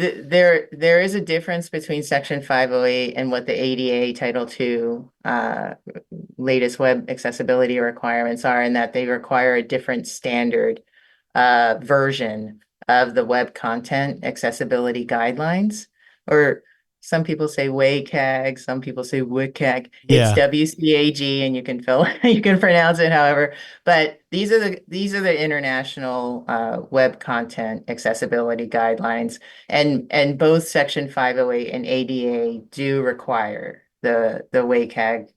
There is a difference between Section 508 and what the ADA Title II latest web accessibility requirements are, in that they require a different standard version of the web content accessibility guidelines, or some people say WCAG, some people say WCAG. It's Yeah. WCAG, and you can you can pronounce it however. But these are the international web content accessibility guidelines, and both Section 508 and ADA do require the WCAG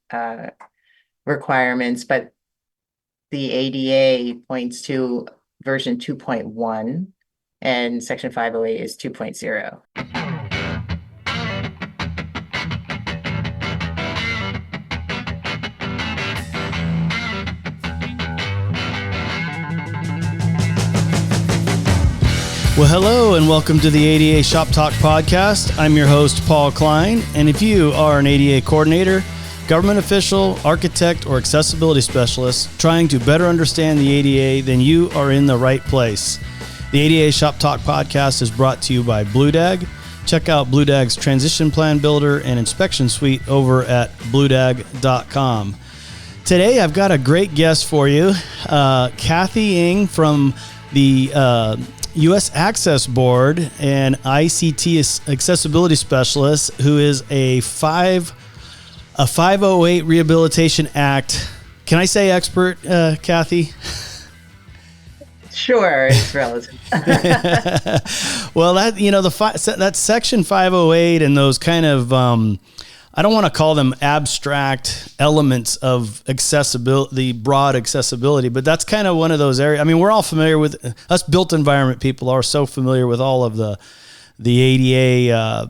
requirements, but the ADA points to version 2.1 and Section 508 is 2.0. Well, hello and welcome to the ADA Shop Talk podcast. I'm your host, Paul Klein. And if you are an ADA coordinator, government official, architect, or accessibility specialist trying to better understand the ADA, then you are in the right place. The ADA Shop Talk podcast is brought to you by BlueDag. Check out BlueDag's transition plan builder and inspection suite over at bluedag.com. Today, I've got a great guest for you, Kathy Ng from the U.S. Access Board and ICT accessibility specialist, who is a 508 Rehabilitation Act. Can I say expert, Kathy? Sure, it's relative. Well, that section 508 and those kind of I don't want to call them abstract elements of accessibility, the broad accessibility, but that's kind of one of those areas. I mean, we're all familiar with, us built environment people are so familiar with all of the ADA,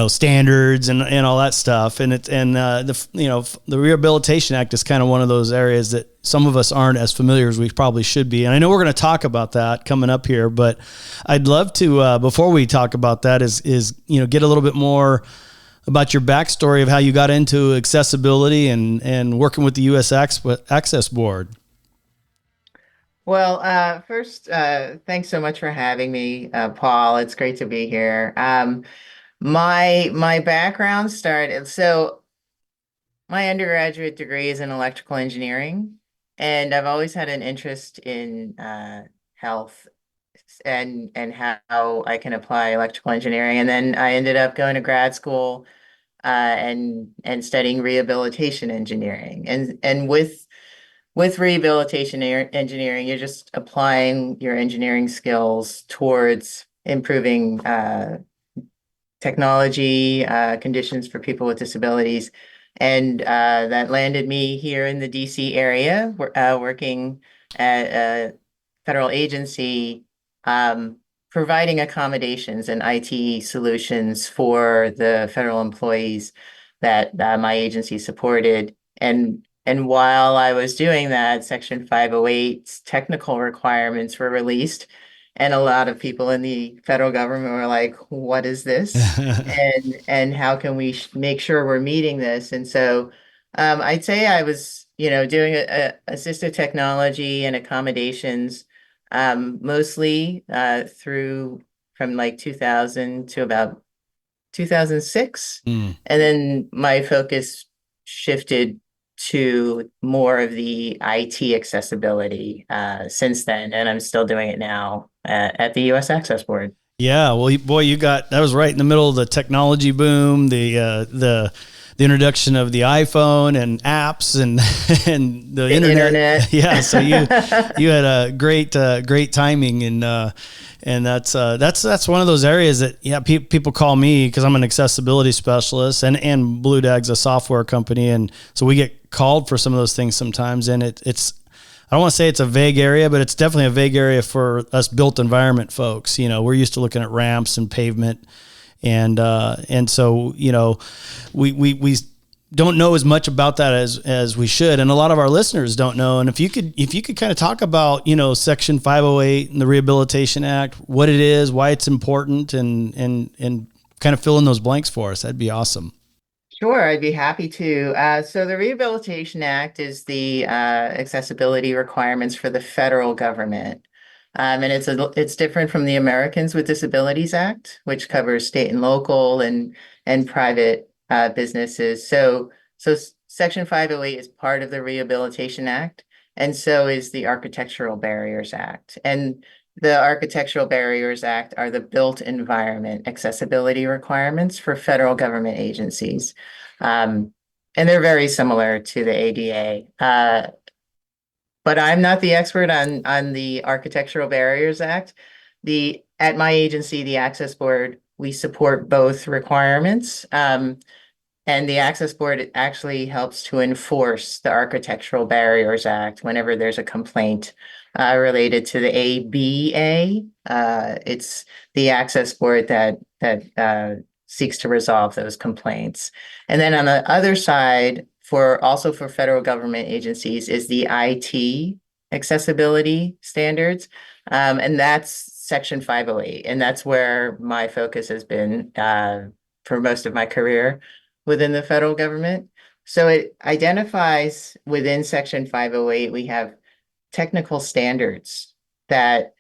standards and all that stuff. And the Rehabilitation Act is kind of one of those areas that some of us aren't as familiar as we probably should be. And I know we're going to talk about that coming up here, but I'd love to, before we talk about that, is get a little bit more about your backstory of how you got into accessibility and working with the U.S. Access Board. Well, first, thanks so much for having me, Paul. It's great to be here. My background started, so my undergraduate degree is in electrical engineering, and I've always had an interest in health and how I can apply electrical engineering. And then I ended up going to grad school and studying rehabilitation engineering. And with engineering, you're just applying your engineering skills towards improving technology conditions for people with disabilities. And that landed me here in the DC area, working at a federal agency, providing accommodations and IT solutions for the federal employees that my agency supported. And while I was doing that, Section 508's technical requirements were released, and a lot of people in the federal government were like, "What is this? And how can we make sure we're meeting this?" And so, I'd say I was, doing assistive technology and accommodations, mostly through from like 2000 to about 2006. Mm. And then my focus shifted to more of the IT accessibility since then, and I'm still doing it now at the U.S. Access Board. Yeah, well, boy, that was right in the middle of the technology boom, the introduction of the iPhone and apps and and the internet. Yeah, so you had a great timing, and that's one of those areas that people call me because I'm an accessibility specialist, and Blue Dag's a software company, and so we get called for some of those things sometimes, and it's. I don't want to say it's a vague area, but it's definitely a vague area for us built environment folks. We're used to looking at ramps and pavement, and so we don't know as much about that as we should, and a lot of our listeners don't know. And if you could kind of talk about Section 508 and the Rehabilitation Act, what it is, why it's important, and kind of fill in those blanks for us, that'd be awesome. Sure, I'd be happy to. So the Rehabilitation Act is the accessibility requirements for the federal government. And it's different from the Americans with Disabilities Act, which covers state and local and private businesses. So Section 508 is part of the Rehabilitation Act, and so is the Architectural Barriers Act. And the Architectural Barriers Act are the built environment accessibility requirements for federal government agencies. Um, and they're very similar to the ADA. But I'm not the expert on the Architectural Barriers Act. The At my agency, the Access Board, we support both requirements. And the Access Board actually helps to enforce the Architectural Barriers Act whenever there's a complaint related to the ABA. It's the Access Board that seeks to resolve those complaints. And then on the other side, for federal government agencies, is the IT accessibility standards. And that's Section 508. And that's where my focus has been for most of my career within the federal government. So it identifies within Section 508, we have technical standards that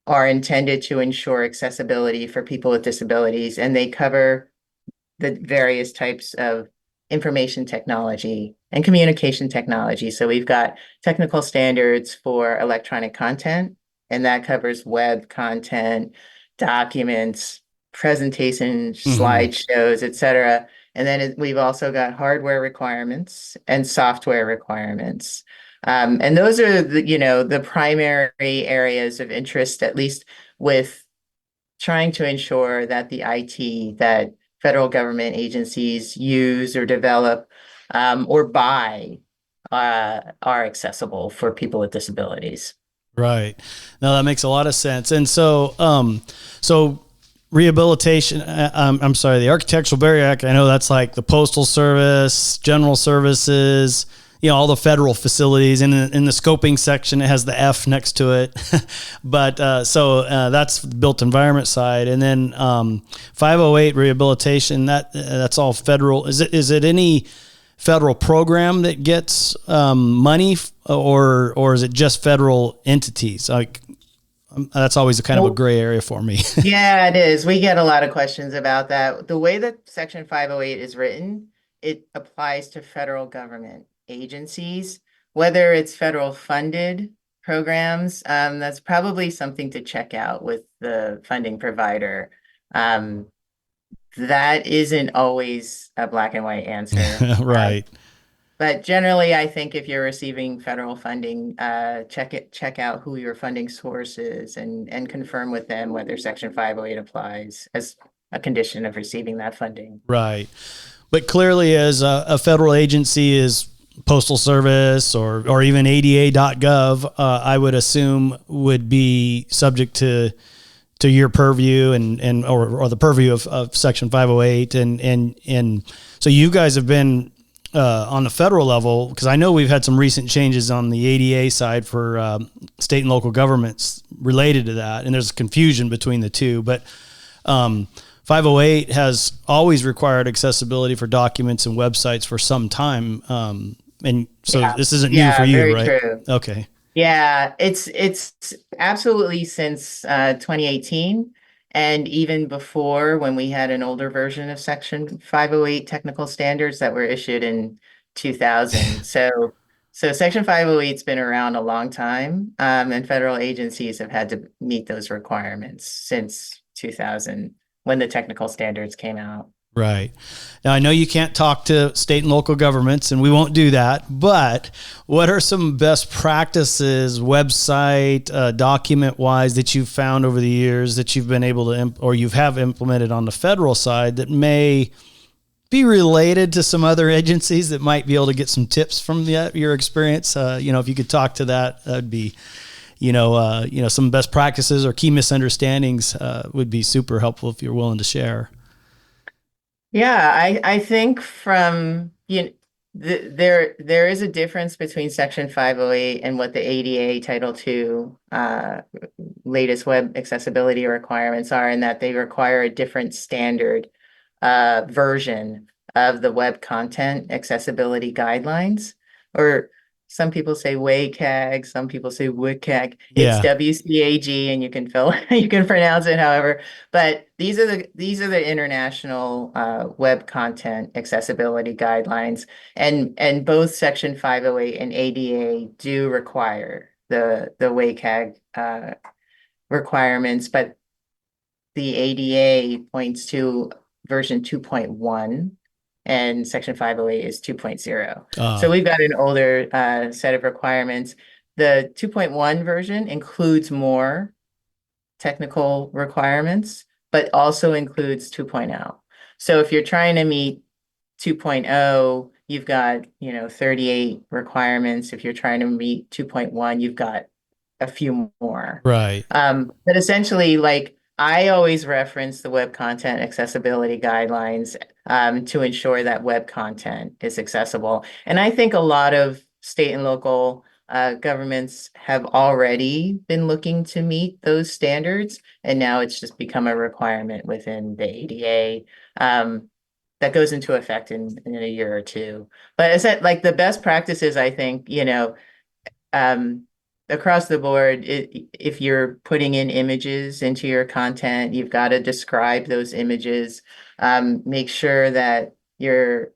are intended to ensure accessibility for people with disabilities, and they cover the various types of information technology and communication technology. So we've got technical standards for electronic content, and that covers web content, documents, presentations, Hmm. slideshows, et cetera. And then we've also got hardware requirements and software requirements. And those are the primary areas of interest, at least with trying to ensure that the IT that federal government agencies use or develop or buy are accessible for people with disabilities. Right. No, that makes a lot of sense. And so rehabilitation. I'm sorry, the Architectural Barrier Act. I know that's like the Postal Service, General Services. All the federal facilities in the scoping section, it has the F next to it. But that's the built environment side. And then 508 rehabilitation, that's all federal. Is it any federal program that gets money, or is it just federal entities? Like, that's always a kind of a Well, gray area for me. yeah, it is. We get a lot of questions about that. The way that Section 508 is written, it applies to federal government agencies, whether it's federal funded programs. That's probably something to check out with the funding provider. Um, that isn't always a black and white answer. Right. But generally, I think if you're receiving federal funding, check out who your funding source is and confirm with them whether Section 508 applies as a condition of receiving that funding. Right. But clearly, as a federal agency is Postal Service or even ADA.gov, I would assume would be subject to your purview or the purview of Section 508. And so you guys have been on the federal level, because I know we've had some recent changes on the ADA side for state and local governments related to that. And there's confusion between the two. But 508 has always required accessibility for documents and websites for some time. And so Yeah, this isn't new for yeah, you, very right? true. Okay. Yeah, it's absolutely since 2018. And even before, when we had an older version of Section 508 technical standards that were issued in 2000. So Section 508's been around a long time, and federal agencies have had to meet those requirements since 2000 when the technical standards came out. Right. Now, I know you can't talk to state and local governments, and we won't do that, but what are some best practices, website, document wise, that you've found over the years that you've been able to, or you have implemented on the federal side that may be related to some other agencies that might be able to get some tips from your experience? If you could talk to that, that'd be, some best practices or key misunderstandings would be super helpful if you're willing to share. Yeah, I think from there is a difference between Section 508 and what the ADA Title II latest web accessibility requirements are, in that they require a different standard version of the web content accessibility guidelines. Or Some people say WCAG, some people say WCAG. It's Yeah. WCAG, and you can fill you can pronounce it however. But these are the international web content accessibility guidelines, and both Section 508 and ADA do require the WCAG requirements, but the ADA points to version 2.1 and section 508 is 2.0. So Uh, we've got an older set of requirements. The 2.1 version includes more technical requirements, but also includes 2.0. So if you're trying to meet 2.0, you've got, 38 requirements. If you're trying to meet 2.1, you've got a few more. right. But essentially, like I always reference the web content accessibility guidelines to ensure that web content is accessible. And I think a lot of state and local governments have already been looking to meet those standards, and now it's just become a requirement within the ADA. That goes into effect in a year or two. But is that like the best practices, I think, um, across the board, if you're putting in images into your content, you've got to describe those images. Make sure that your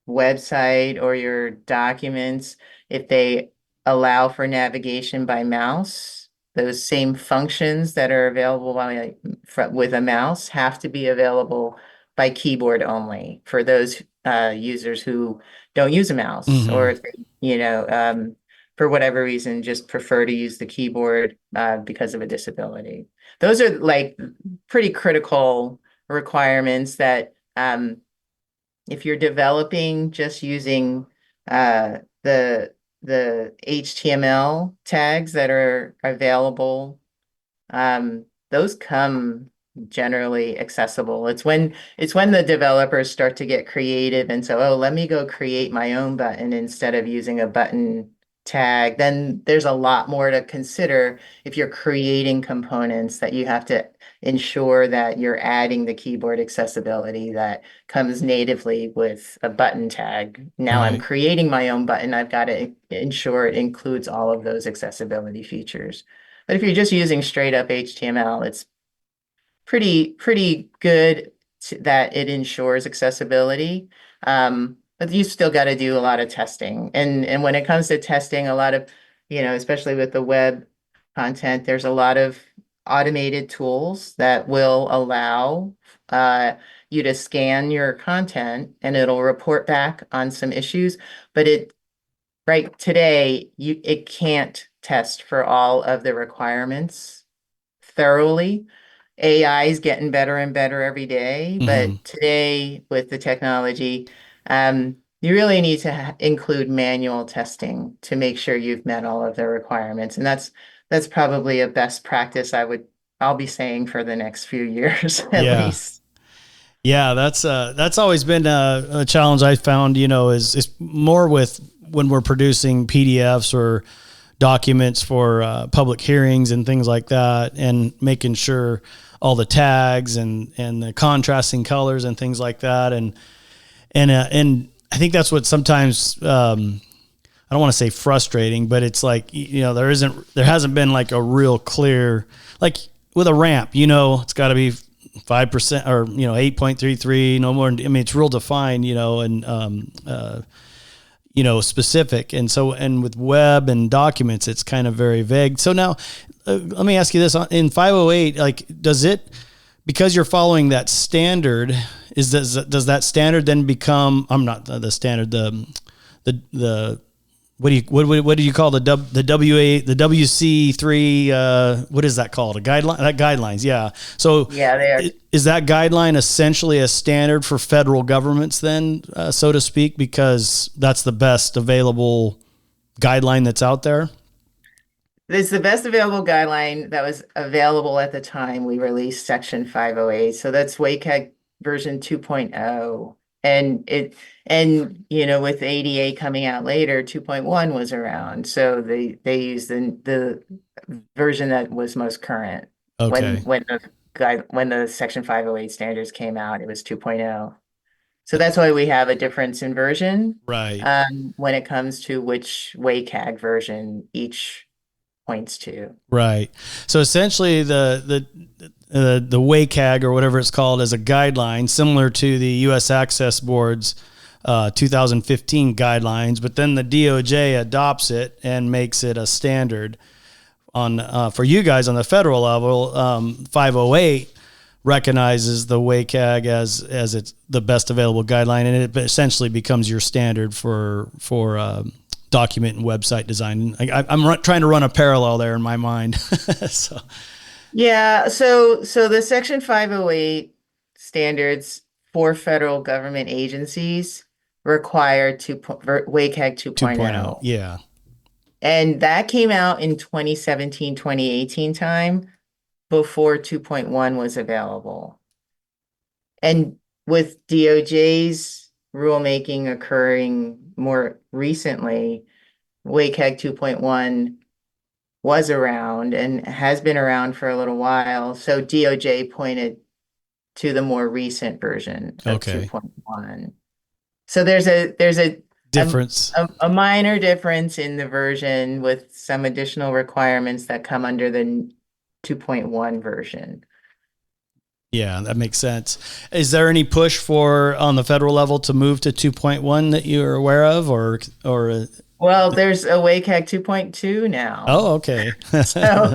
website or your documents, if they allow for navigation by mouse, those same functions that are available with a mouse have to be available by keyboard only for those users who don't use a mouse, or Hmm. if they, for whatever reason, just prefer to use the keyboard because of a disability. Those are like pretty critical requirements that if you're developing just using uh, the HTML tags that are available, those come generally accessible. It's when the developers start to get creative and so, oh, let me go create my own button instead of using a button tag. Then there's a lot more to consider if you're creating components that you have to ensure that you're adding the keyboard accessibility that comes natively with a button tag. Now I'm Right. creating my own button. I've got to ensure it includes all of those accessibility features. But if you're just using straight up HTML, it's pretty good that it ensures accessibility. But you still got to do a lot of testing. And when it comes to testing, a lot of, especially with the web content, there's a lot of automated tools that will allow you to scan your content and it'll report back on some issues. But right today, it can't test for all of the requirements thoroughly. AI is getting better and better every day, Hmm. but today with the technology, you really need to include manual testing to make sure you've met all of the requirements. And that's probably a best practice I'll be saying for the next few years at Yeah. least. Yeah, that's always been a challenge I found, is more with when we're producing PDFs or documents for public hearings and things like that, and making sure all the tags and the contrasting colors and things like that, and I think that's what sometimes I don't want to say frustrating, but it's like, there hasn't been like a real clear, like with a ramp, it's got to be 5% or 8.33, no more. I mean, it's real defined, and specific. And so, and with web and documents, it's kind of very vague. So now, let me ask you this: in 508, like, does it, because you're following that standard, does that standard then become? I'm not the standard. The what do you call the WC3, what is that called, a guideline, that guidelines, yeah. So Yeah, they are. is that guideline essentially a standard for federal governments then, so to speak, because that's the best available guideline that's out there? It's the best available guideline that was available at the time we released Section 508. So that's WCAG version 2.0. With ADA coming out later, 2.1 was around. So they used the version that was most current. When Okay. when the Section 508 standards came out, it was 2.0. So that's why we have a difference in version Right. when it comes to which WCAG version each points to. Right. So essentially, the WCAG or whatever it's called is a guideline similar to the U.S. Access Board's 2015 guidelines, but then the DOJ adopts it and makes it a standard. On for you guys on the federal level, 508 recognizes the WCAG as it's the best available guideline, and it essentially becomes your standard for document and website design. I'm trying to run a parallel there in my mind. So Yeah, so the Section 508 standards for federal government agencies require WCAG 2.0, 2.0. yeah, And that came out in 2017, 2018 time before 2.1 was available. And with DOJ's rulemaking occurring more recently, WCAG 2.1 was around and has been around for a little while. So DOJ pointed to the more recent version of okay, 2.1. So there's difference. a minor difference in the version with some additional requirements that come under the 2.1 version. Yeah, that makes sense. Is there any push for on the federal level to move to 2.1 that you're aware of, or? Well, there's a WCAG 2.2 now. Oh, okay. So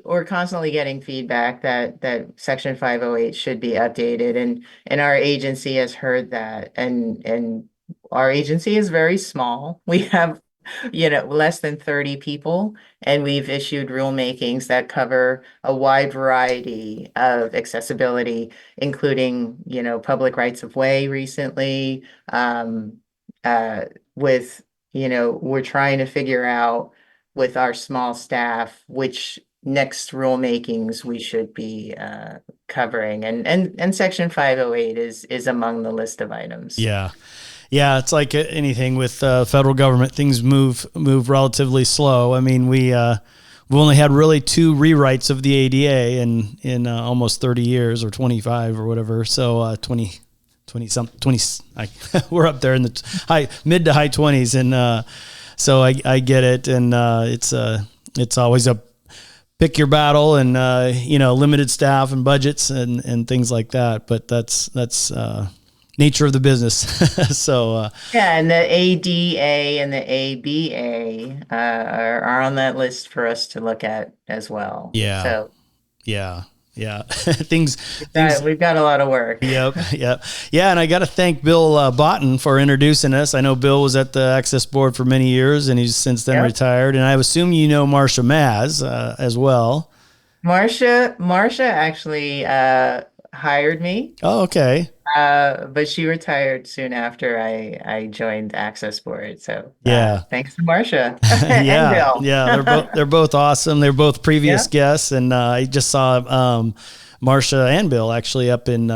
we're constantly getting feedback that Section 508 should be updated, and our agency has heard that, and our agency is very small. We have less than 30 people, and we've issued rulemakings that cover a wide variety of accessibility, including public rights of way recently, uh, with we're trying to figure out with our small staff which next rulemakings we should be covering, and Section 508 is among the list of items. Yeah. Yeah, it's like anything with federal government, things move relatively slow. I mean, we've only had really two rewrites of the ADA in almost 30 years or 25 or whatever. So 20 some 20 we're up there in the mid to high 20s, and so I get it, and it's always a pick your battle, and limited staff and budgets and things like that. But that's nature of the business. So Yeah, and the ADA and the ABA are on that list for us to look at as well. yeah, So yeah, yeah. things we've things. got, we've got a lot of work. Yep, yep, yeah. And I got to thank Bill Botten for introducing us. I know Bill was at the Access Board for many years, and he's since then Yep. retired. And I assume you know Marsha Maz as well. Marcia actually hired me, Oh, okay. but she retired soon after I joined Access Board. So Yeah. thanks to Marcia and Yeah, Bill. yeah, they're both awesome. They're both previous Yeah. guests, and I just saw Marcia and Bill actually up in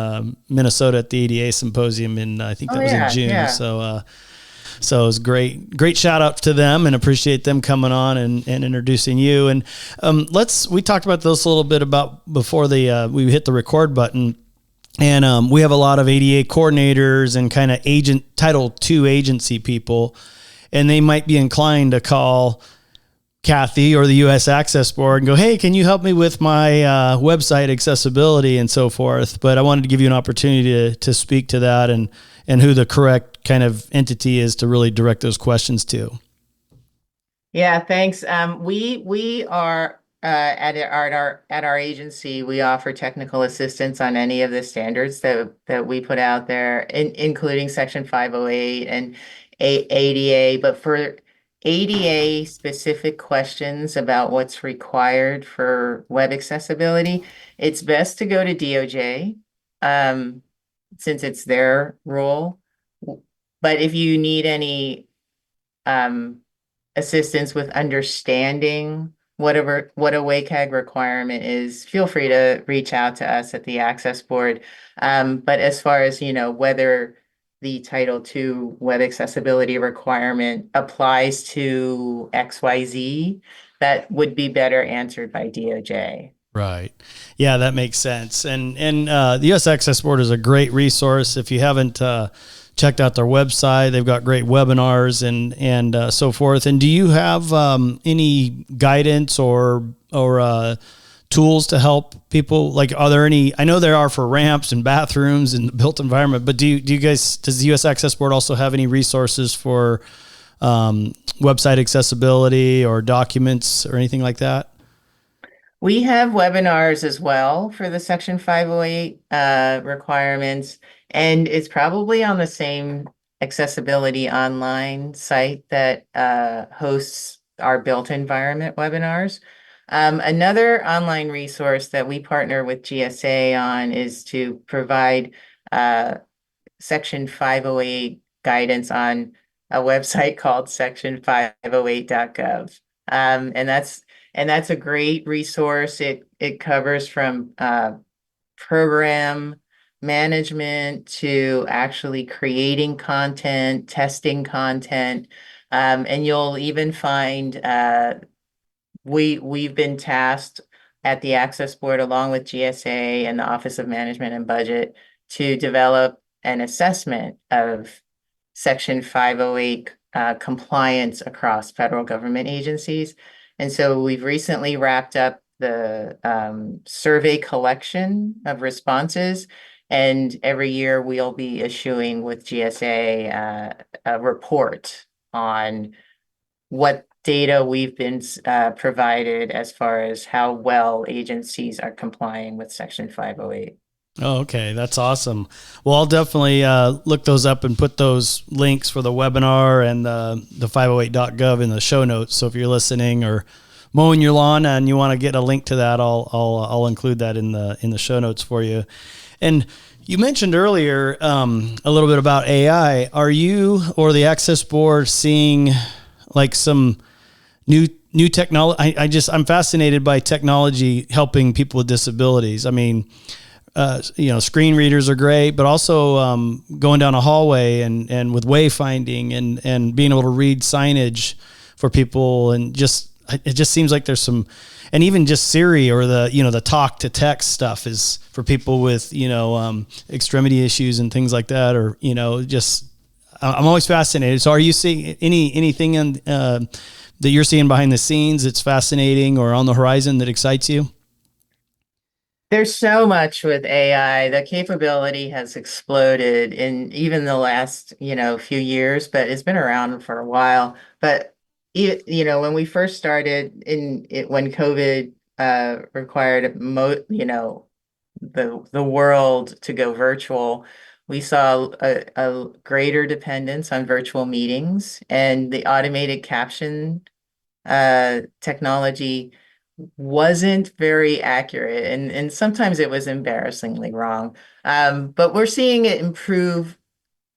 Minnesota at the ADA symposium in I think Oh that was in yeah, June. yeah. So it was great shout out to them, and appreciate them coming on and introducing you. And we talked about this a little bit about before we hit the record button. And we have a lot of ADA coordinators and kind of Title II agency people, and they might be inclined to call Kathy or the U.S. Access Board and go, hey, can you help me with my website accessibility and so forth? But I wanted to give you an opportunity to speak to that and who the correct kind of entity is to really direct those questions to. Yeah, thanks. We are at our agency. We offer technical assistance on any of the standards that we put out there, including Section 508 and ADA. But for ADA specific questions about what's required for web accessibility, it's best to go to DOJ, um, since it's their role. But if you need any um, assistance with understanding what a WCAG requirement is, feel free to reach out to us at the Access Board. But as far as whether the Title II web accessibility requirement applies to XYZ, that would be better answered by DOJ. Right. Yeah, that makes sense. And the U.S. Access Board is a great resource. If you haven't checked out their website, they've got great webinars and so forth. And do you have any guidance or tools to help people? Like, are there any? I know there are for ramps and bathrooms and the built environment, but do you guys, does the U.S. Access Board also have any resources for website accessibility or documents or anything like that? We have webinars as well for the Section 508 requirements, and it's probably on the same accessibility online site that hosts our built environment webinars. Another online resource that we partner with GSA on is to provide uh, Section 508 guidance on a website called section508.gov. And that's a great resource. It covers from program management to actually creating content, testing content, and you'll even find we've been tasked at the Access Board along with GSA and the Office of Management and Budget to develop an assessment of Section 508 compliance across federal government agencies. And so we've recently wrapped up the survey collection of responses. And every year we'll be issuing with GSA a report on what data we've been provided as far as how well agencies are complying with Section 508. Oh, okay. That's awesome. Well, I'll definitely look those up and put those links for the webinar and the 508.gov in the show notes. So if you're listening or mowing your lawn and you want to get a link to that, I'll include that in the show notes for you. And you mentioned earlier a little bit about AI. Are you or the Access Board seeing like some new technology? I'm fascinated by technology helping people with disabilities. I mean, screen readers are great, but also going down a hallway and with wayfinding and being able to read signage for people, and it just seems like there's some, and even just Siri or the talk to text stuff is for people with extremity issues and things like that, or just I'm always fascinated. So are you seeing anything that you're seeing behind the scenes that's fascinating or on the horizon that excites you? There's so much with AI. The capability has exploded in even the last, few years, but it's been around for a while. But when we first started when COVID required the world to go virtual, we saw a greater dependence on virtual meetings, and the automated caption technology wasn't very accurate, and sometimes it was embarrassingly wrong. But we're seeing it improve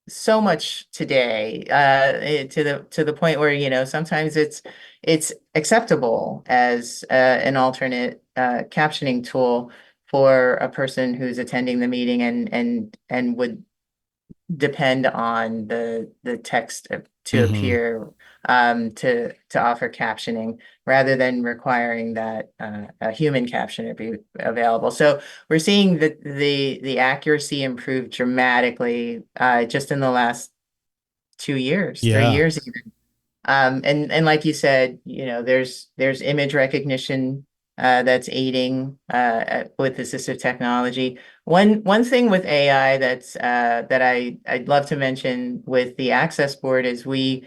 so much today, to the point where sometimes it's acceptable as an alternate captioning tool for a person who's attending the meeting and would depend on the text to Mm-hmm. appear, to offer captioning rather than requiring that a human captioner be available. So we're seeing the accuracy improve dramatically just in the last 2 years, three Yeah. years even. And like you said, there's image recognition that's aiding with assistive technology. One thing with AI that I'd love to mention with the Access Board is we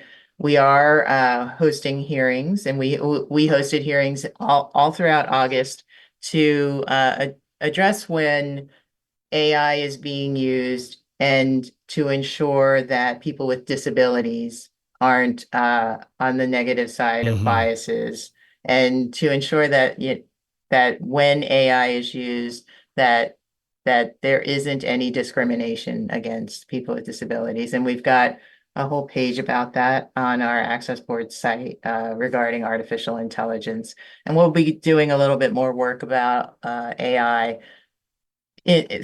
are hosting hearings, and we hosted hearings all throughout August to address when AI is being used and to ensure that people with disabilities aren't on the negative side of Mm-hmm. biases, and to ensure that when AI is used, that there isn't any discrimination against people with disabilities. And we've got a whole page about that on our Access Board site regarding artificial intelligence. And we'll be doing a little bit more work about AI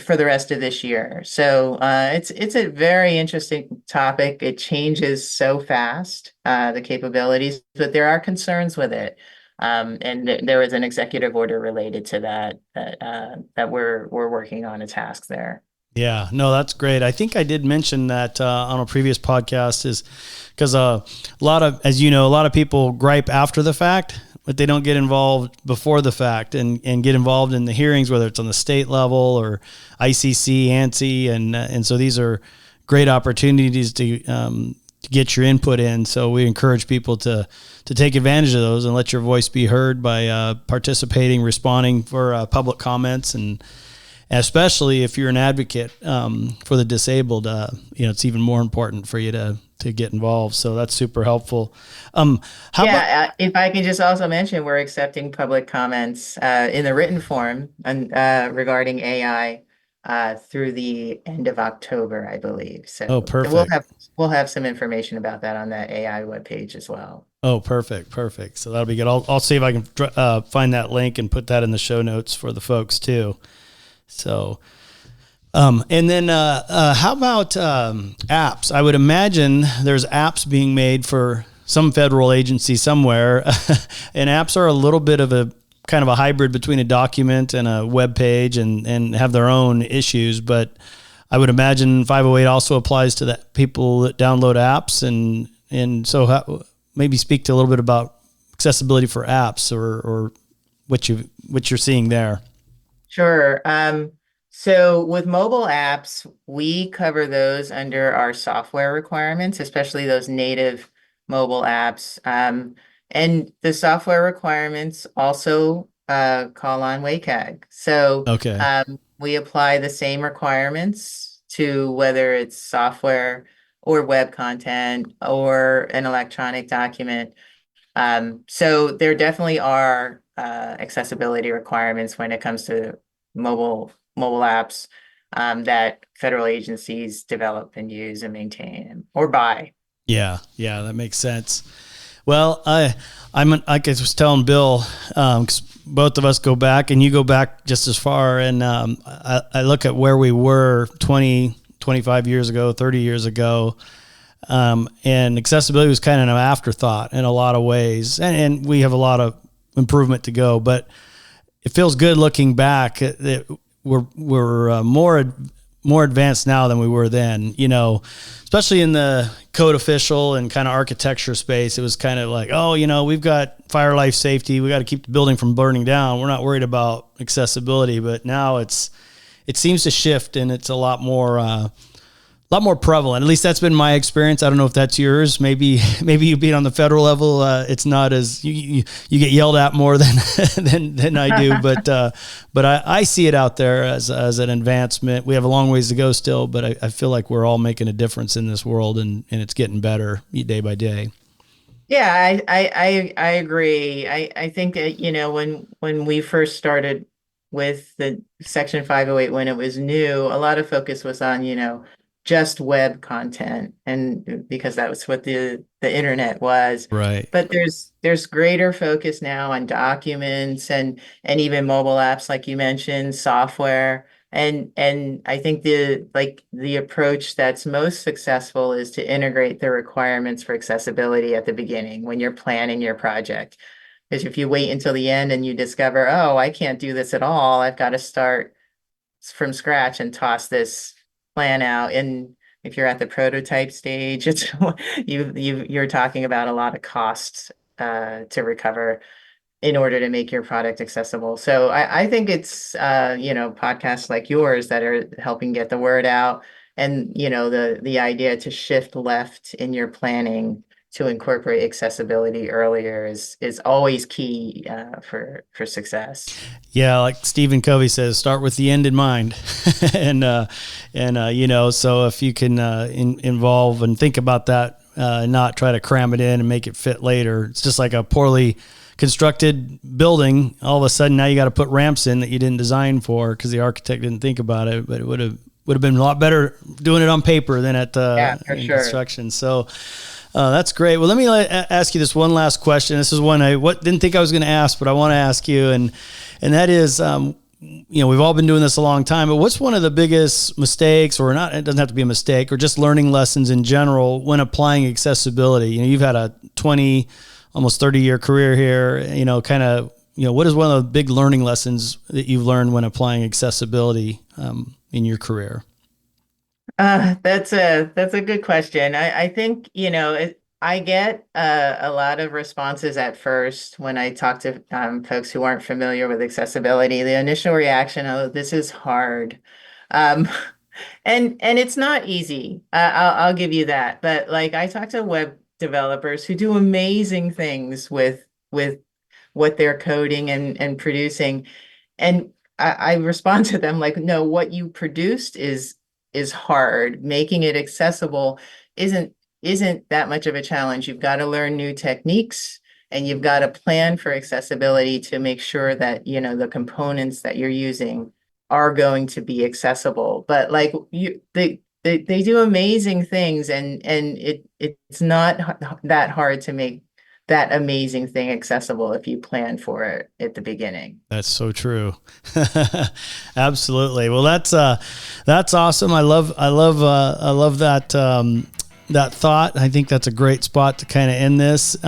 for the rest of this year. So it's a very interesting topic. It changes so fast, the capabilities, but there are concerns with it. And there was an executive order related to that we're working on a task there. Yeah, no, that's great. I think I did mention that on a previous podcast, is because a lot of, as you know, a lot of people gripe after the fact, but they don't get involved before the fact and get involved in the hearings, whether it's on the state level or ICC, ANSI, and so these are great opportunities to get your input in. So we encourage people to take advantage of those and let your voice be heard by participating, responding for public comments, and especially if you're an advocate for the disabled, it's even more important for you to get involved. So that's super helpful. If I can just also mention, we're accepting public comments in the written form and regarding AI through the end of October, I believe. Oh, So perfect. we'll have some information about that on that AI webpage as well. Oh, perfect. So that'll be good. I'll see if I can find that link and put that in the show notes for the folks too. So, and then how about apps? I would imagine there's apps being made for some federal agency somewhere, and apps are a little bit of a kind of a hybrid between a document and a web page, and have their own issues. But I would imagine 508 also applies to that people that download apps, and so maybe speak to a little bit about accessibility for apps or what you're seeing there. Sure. So with mobile apps, we cover those under our software requirements, especially those native mobile apps. And the software requirements also call on WCAG. So Okay. we apply the same requirements to whether it's software or web content or an electronic document. So there definitely are accessibility requirements when it comes to mobile apps that federal agencies develop and use and maintain or buy. Yeah, that makes sense. Well, I'm like I was telling Bill, 'cause both of us go back, and you go back just as far, and I look at where we were 20, 25 years ago, 30 years ago, and accessibility was kind of an afterthought in a lot of ways, and we have a lot of improvement to go, but it feels good looking back that we're more advanced now than we were then, especially in the code official and kind of architecture space. It was kind of like, we've got fire life safety. We got to keep the building from burning down. We're not worried about accessibility, but now it seems to shift, and it's a lot more prevalent. At least that's been my experience. I don't know if that's yours. Maybe you being on the federal level, it's not as you get yelled at more than I do. But I see it out there as an advancement. We have a long ways to go still, but I feel like we're all making a difference in this world, and it's getting better day by day. Yeah, I agree. I think that, when we first started with the Section 508, when it was new, a lot of focus was on, just web content, and because that was what the internet was. Right. But there's greater focus now on documents and even mobile apps, like you mentioned, software. And I think the approach that's most successful is to integrate the requirements for accessibility at the beginning when you're planning your project. Because if you wait until the end and you discover, oh, I can't do this at all, I've got to start from scratch and toss this plan out. And if you're at the prototype stage, it's you're talking about a lot of costs to recover in order to make your product accessible. So I think it's podcasts like yours that are helping get the word out, and the idea to shift left in your planning to incorporate accessibility earlier is always key for success. Yeah, like Stephen Covey says, start with the end in mind, and so if you can involve and think about that, not try to cram it in and make it fit later. It's just like a poorly constructed building. All of a sudden, now you got to put ramps in that you didn't design for because the architect didn't think about it. But it would have been a lot better doing it on paper than at construction. So. That's great. Well, let me ask you this one last question. This is one I didn't think I was going to ask, but I want to ask you, and that is, we've all been doing this a long time, but what's one of the biggest mistakes, or not? It doesn't have to be a mistake, or just learning lessons in general when applying accessibility. You've had a almost 30-year career here, kind of, what is one of the big learning lessons that you've learned when applying accessibility in your career? That's a good question. I think, I get a lot of responses at first when I talk to folks who aren't familiar with accessibility. The initial reaction, oh, this is hard. Um, and it's not easy. I'll give you that. But like I talk to web developers who do amazing things with what they're coding and producing. And I respond to them like, no, what you produced is hard. Making it accessible isn't isn't that much of a challenge. You've got to learn new techniques and you've got to plan for accessibility to make sure that, the components that you're using are going to be accessible. But like they do amazing things and it's not that hard to make that amazing thing accessible if you plan for it at the beginning. That's so true. Absolutely. Well, that's awesome. I love that thought. I think that's a great spot to kind of end this.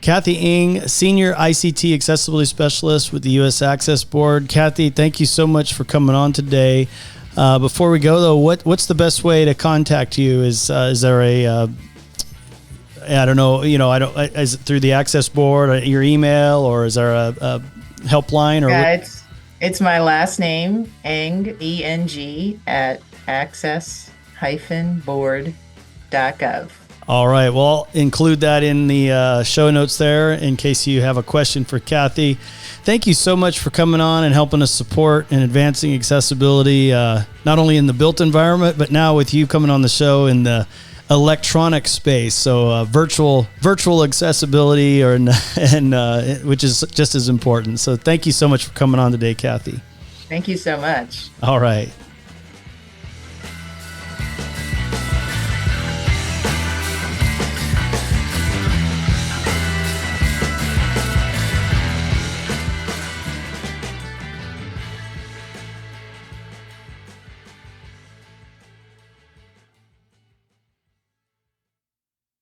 Kathy Ng, Senior ICT Accessibility Specialist with the U.S. Access Board. Kathy, thank you so much for coming on today. Before we go, though, what's the best way to contact you? Is there a I don't know, is it through the Access Board, or your email, or is there a helpline? Or yeah, it's my last name, Eng, E-N-G, at access-board.gov. All right. Well, I'll include that in the show notes there in case you have a question for Kathy. Thank you so much for coming on and helping us support and advancing accessibility, not only in the built environment, but now with you coming on the show in the electronic space. So virtual accessibility, which is just as important. So thank you so much for coming on today, Kathy. Thank you so much. All right.